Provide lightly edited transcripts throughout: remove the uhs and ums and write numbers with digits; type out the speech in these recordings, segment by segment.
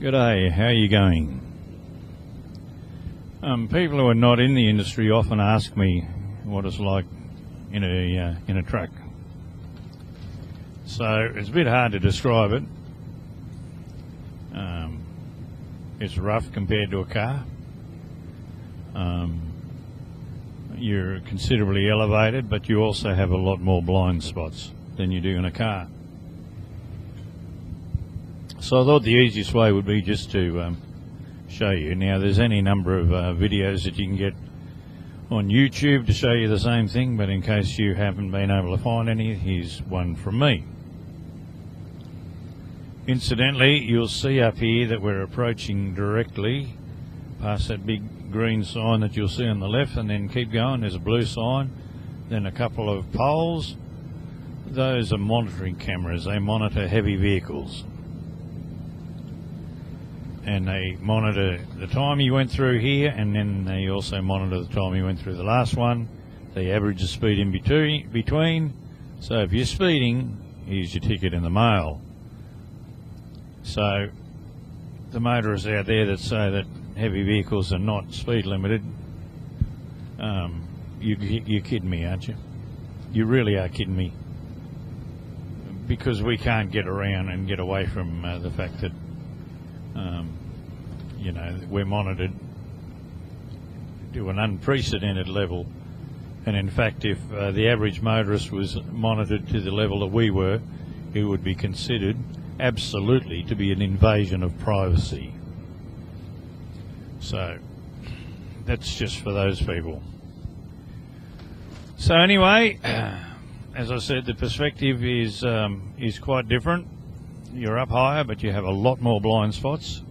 G'day, how are you going? People who are not in the industry often ask me what it's like in a truck. So it's a bit hard to describe it. It's rough compared to a car. You're considerably elevated, but you also have a lot more blind spots than you do in a car. So I thought the easiest way would be just to show you. Now there's any number of videos that you can get on YouTube to show you the same thing, but in case you haven't been able to find any, here's one from me. Incidentally, you'll see up here that we're approaching directly past that big green sign that you'll see on the left, and then keep going. There's a blue sign, then a couple of poles. Those are monitoring cameras. They monitor heavy vehicles, and they monitor the time you went through here, and then they also monitor the time you went through the last one. They average the speed in between. So if you're speeding, here's your ticket in the mail. So the motorists out there that say that heavy vehicles are not speed limited, you're kidding me, aren't you? You really are kidding me, because we can't get around and get away from the fact that we're monitored to an unprecedented level. And in fact, if the average motorist was monitored to the level that we were, it would be considered absolutely to be an invasion of privacy. So that's just for those people. So anyway, as I said, the perspective is quite different. You're up higher, but you have a lot more blind spots.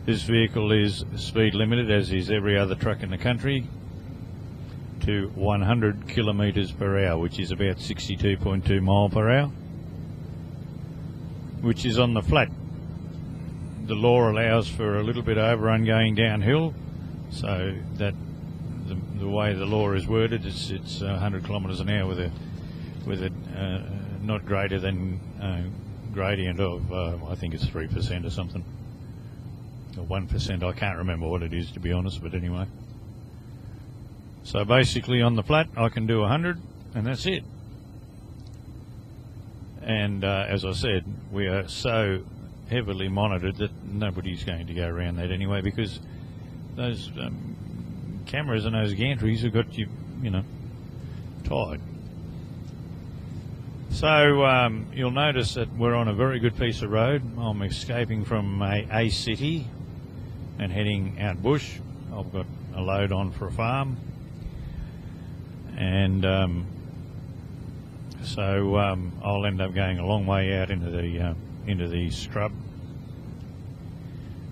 This vehicle is speed limited, as is every other truck in the country, to 100 kilometres per hour, which is about 62.2 mile per hour, which is on the flat. The law allows for a little bit of overrun going downhill, so that the way the law is worded, it's 100 kilometres an hour with a not greater than gradient of I think it's 3% or something, or 1%. I can't remember what it is, to be honest, but anyway. So basically on the flat I can do 100, and that's it. And as I said, we are so heavily monitored that nobody's going to go around that anyway, because those cameras and those gantries have got you, tied. So you'll notice that we're on a very good piece of road. I'm escaping from a city and heading out bush. I've got a load on for a farm, and so I'll end up going a long way out into the scrub,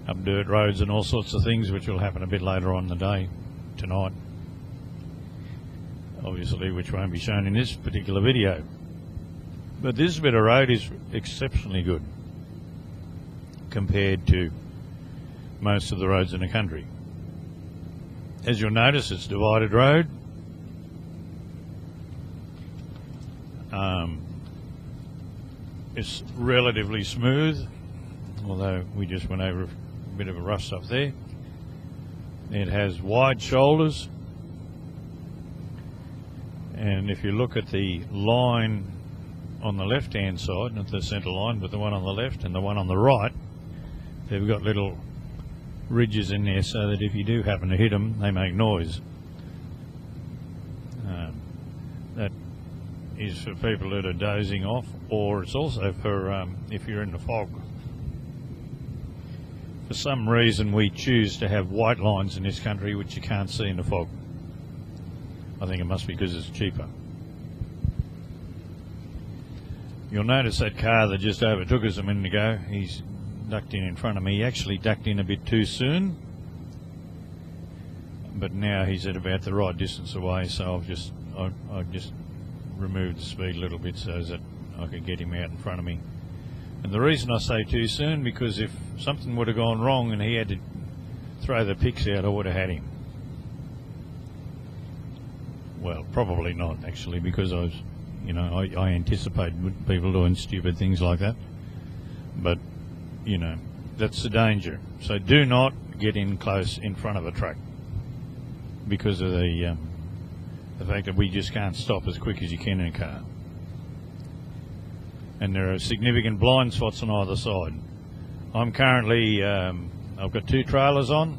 up dirt roads and all sorts of things, which will happen a bit later on in the day, tonight, obviously, which won't be shown in this particular video. But this bit of road is exceptionally good compared to most of the roads in the country. As you'll notice, it's divided road. It's relatively smooth, although we just went over a bit of a rough stuff there. It has wide shoulders, and if you look at the line on the left hand side, not the centre line, but the one on the left and the one on the right, they've got little ridges in there so that if you do happen to hit them, they make noise. That is for people that are dozing off, or it's also for if you're in the fog. For some reason we choose to have white lines in this country which you can't see in the fog. I think it must be because it's cheaper. You'll notice that car that just overtook us a minute ago, he's ducked in front of me. He actually ducked in a bit too soon, but now he's at about the right distance away, so I've just removed the speed a little bit so that I could get him out in front of me. And the reason I say too soon, because if something would have gone wrong and he had to throw the picks out, I would have had him. Well, probably not, actually, because I was You know, I anticipate people doing stupid things like that. But, you know, that's the danger. So do not get in close in front of a truck because of the fact that we just can't stop as quick as you can in a car. And there are significant blind spots on either side. I'm currently, I've got 2 trailers on,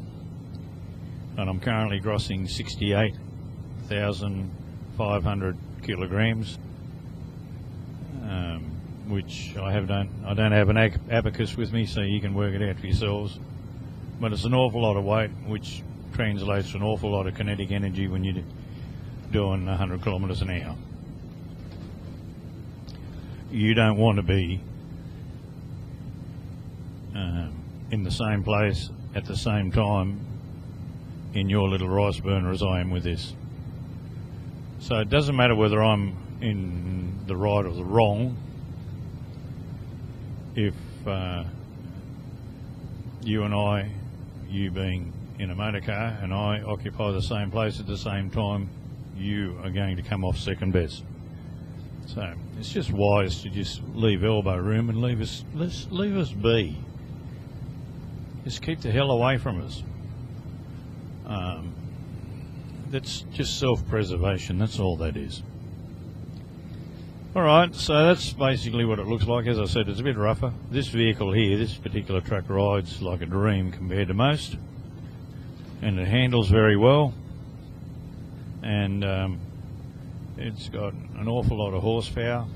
and I'm currently grossing 68,500 kilograms, which I don't have an abacus with me, so you can work it out for yourselves. But it's an awful lot of weight, which translates to an awful lot of kinetic energy when you're doing 100 kilometres an hour. You don't want to be in the same place at the same time in your little rice burner as I am with this. So it doesn't matter whether I'm in the right or the wrong. If you and I, you being in a motor car, and I occupy the same place at the same time, you are going to come off second best. So it's just wise to just leave elbow room and leave us be. Just keep the hell away from us. That's just self-preservation. That's all that is. All right, so that's basically what it looks like. As I said, it's a bit rougher. This vehicle here, this particular truck, rides like a dream compared to most, and it handles very well, and it's got an awful lot of horsepower,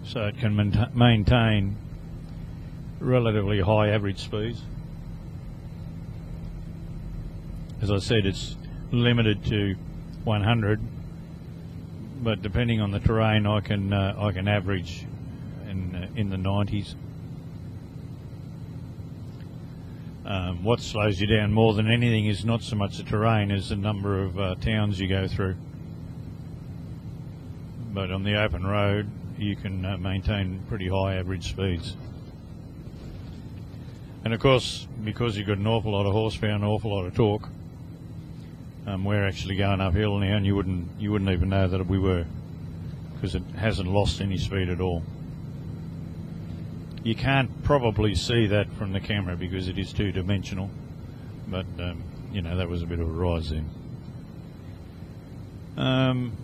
so it can maintain relatively high average speeds. As I said, it's limited to 100, but depending on the terrain, I can average in the 90s. What slows you down more than anything is not so much the terrain as the number of towns you go through. But on the open road, you can maintain pretty high average speeds. And of course, because you've got an awful lot of horsepower and an awful lot of torque, we're actually going uphill now, and you wouldn't even know that we were, because it hasn't lost any speed at all. You can't probably see that from the camera because it is two-dimensional, but you know, that was a bit of a rise then.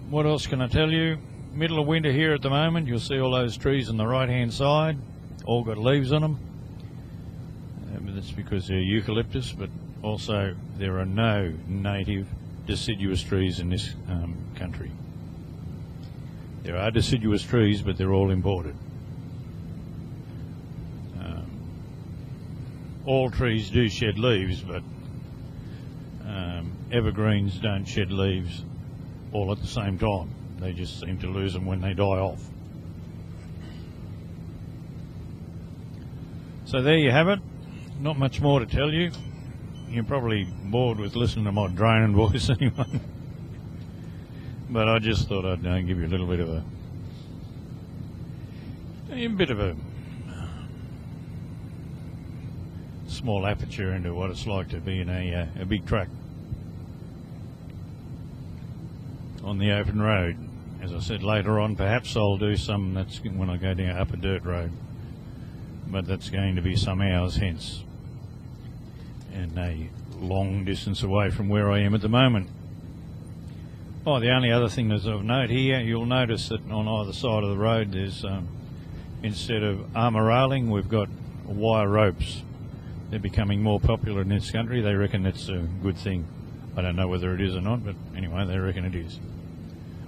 What else can I tell you? Middle of winter here at the moment. You'll see all those trees on the right-hand side, all got leaves on them. That's because they're eucalyptus, but also there are no native deciduous trees in this country. There are deciduous trees, but they're all imported. All trees do shed leaves, but evergreens don't shed leaves all at the same time. They just seem to lose them when they die off. So there you have it. Not much more to tell you. You're probably bored with listening to my droning voice anyway. But I just thought I'd give you a little bit of a small aperture into what it's like to be in a big truck on the open road. As I said, later on perhaps I'll do some, that's when I go down up a dirt road, but that's going to be some hours hence, and a long distance away from where I am at the moment. Oh, the only other thing that's of note here, you'll notice that on either side of the road there's, instead of armour railing, we've got wire ropes. They're becoming more popular in this country. They reckon that's a good thing. I don't know whether it is or not, but anyway, they reckon it is.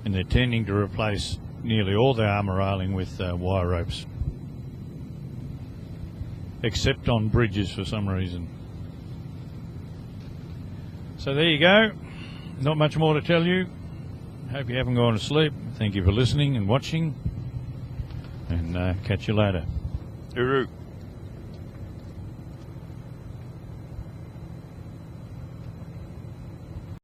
And they're tending to replace nearly all the armour railing with wire ropes, except on bridges for some reason. So there you go. Not much more to tell you. Hope you haven't gone to sleep. Thank you for listening and watching, and catch you later. Hooroo.